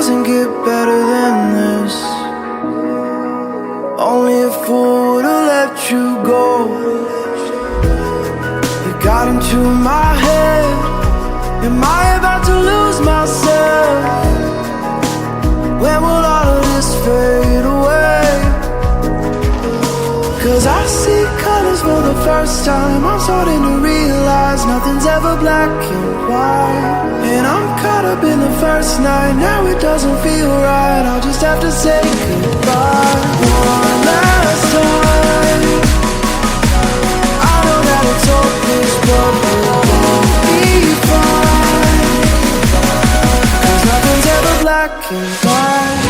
doesn't get better than this. Only a fool would've let you go. You got into my head. Am I about to lose myself? When will all of this fade away? 'Cause I see colors for the first time. I'm starting to realize nothing's ever black and white. And I'm caught up in the first night. Now it doesn't feel right. I'll just have to say goodbye one last time. I know that it's hopeless, but we'll both be fine. 'Cause nothing's ever black and white.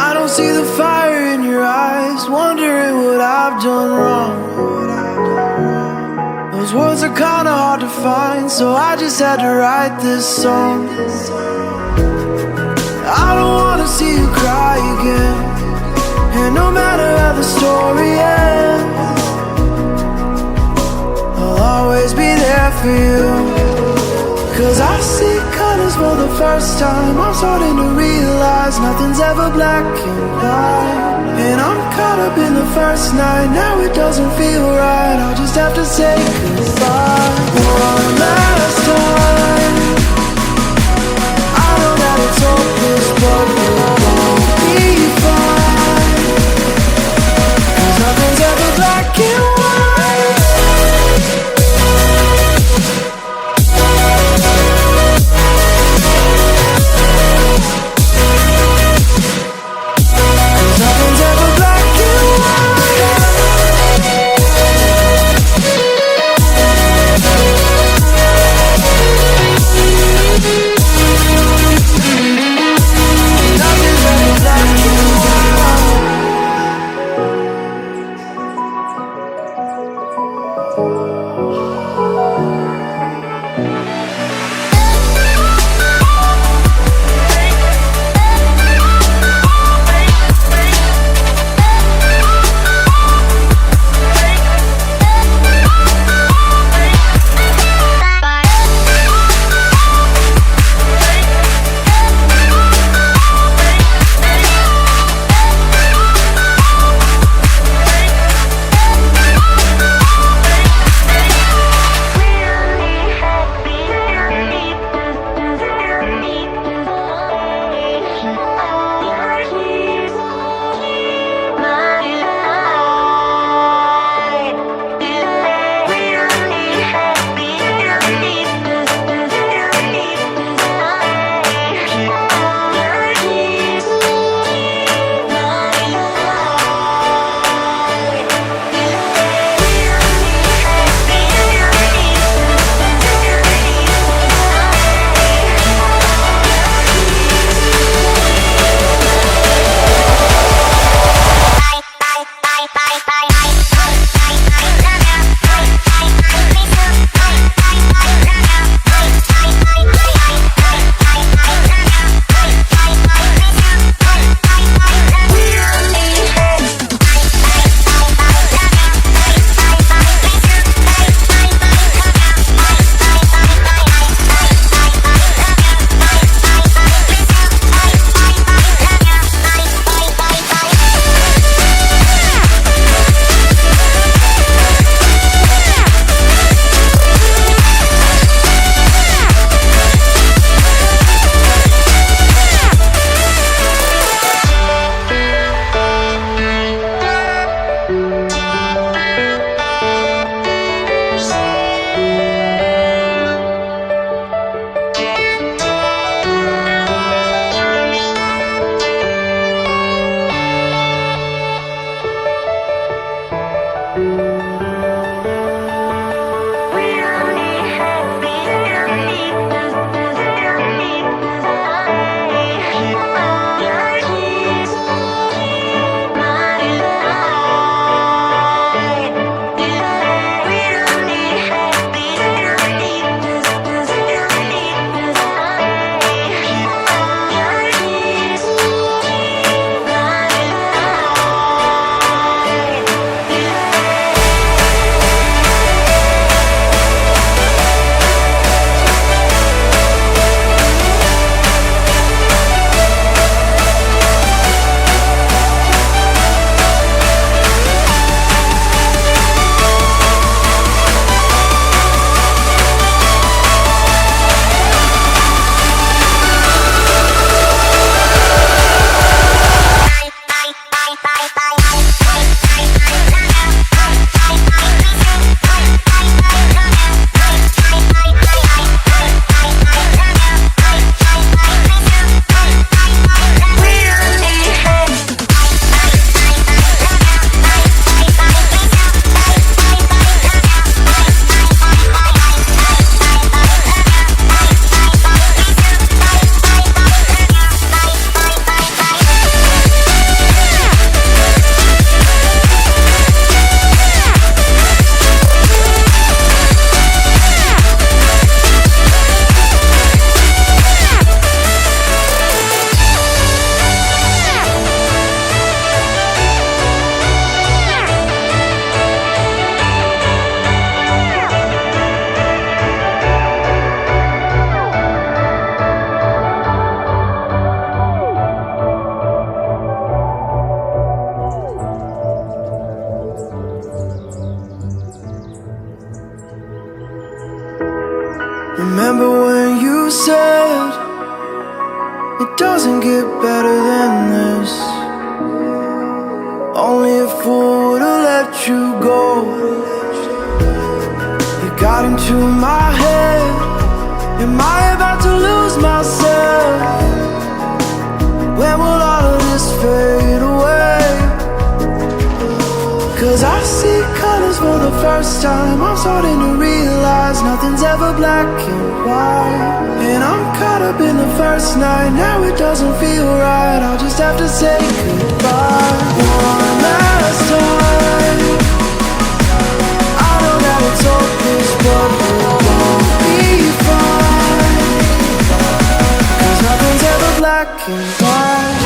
I don't see the fire in your eyes, wondering what I've done wrong. Those words are kinda hard to find, so I just had to write this song. I don't wanna see you cry again, and no matter how the story ends, I'll always be there for you. 'Cause I see colors for the first time. I'm starting to realize nothing's ever black and white. And I'm caught up in the first night. Now it doesn't feel right. I'll just have to say goodbye one last time. I know that it's hopeless, but we'll both be fine. 'Cause nothing's ever black and white. doesn't get better than this. Only a fool would've let you go. You got into my head. Am I about to lose myself? When will all of this fade away? 'Cause I see colors for the first time. I'm starting to realize nothing's ever black and white. And I'm caught up in the first night. Now it doesn't feel right. I'll just have to say goodbye one last time. I know that it's hopeless, but we'll be fine. 'Cause nothing's ever black and white.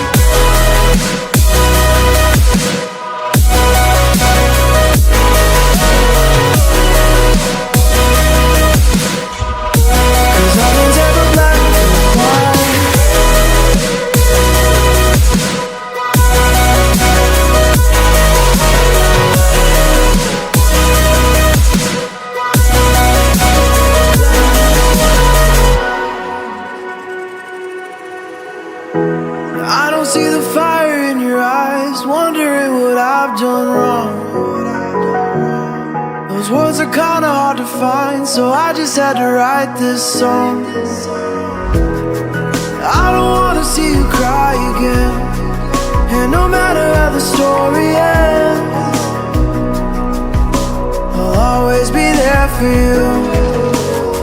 I don't see the fire in your eyes, wondering what I've done wrong. Those words are kinda hard to find, so I just had to write this song. I don't wanna see you cry again, and no matter how the story ends, I'll always be there for you.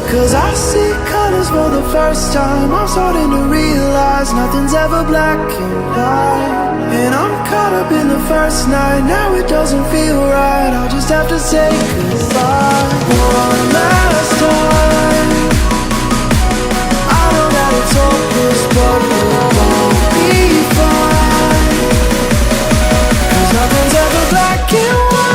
'Cause I see colors for the first time. I'm starting to realize nothing's ever black and white. And I'm caught up in the first night. Now it doesn't feel right. I'll just have to say goodbye one last time. I know that it's hopeless, but we'll be fine. 'Cause nothing's ever black and white.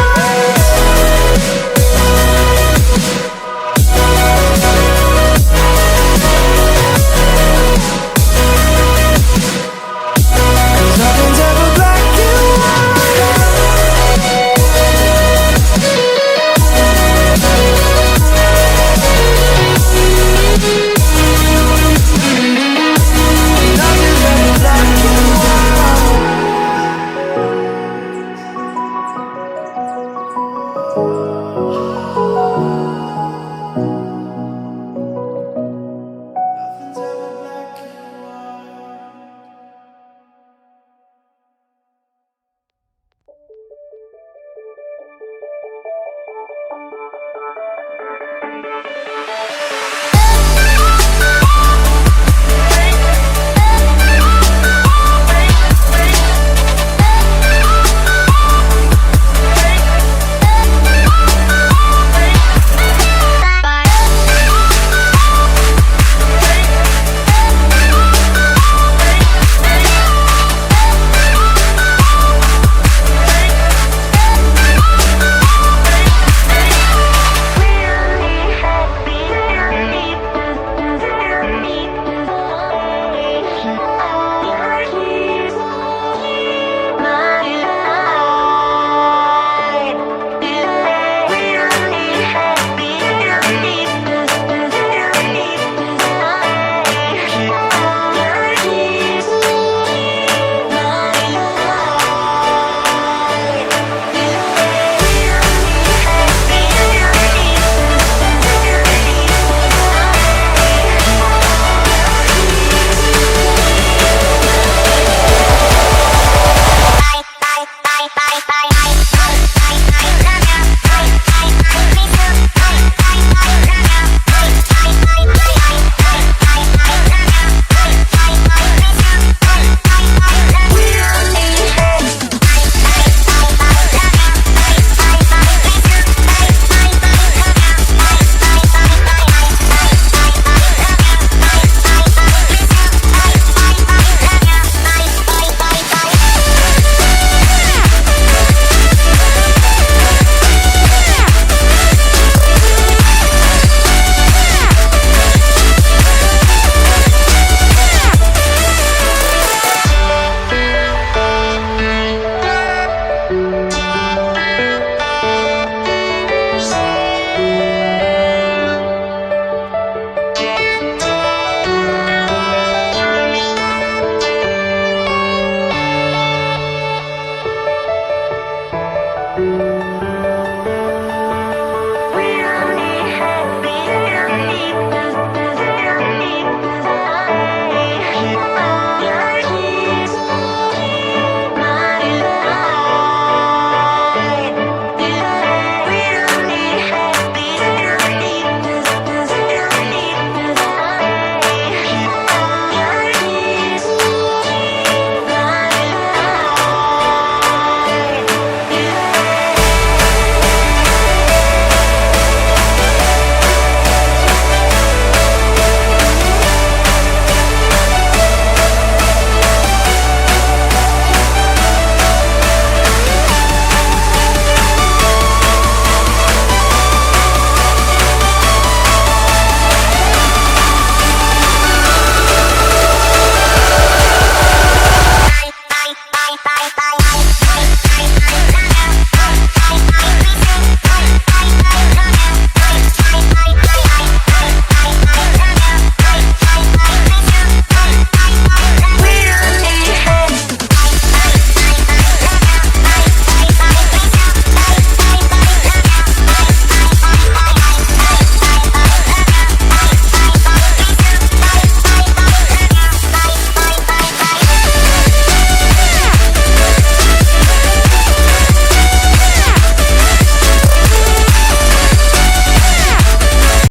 you.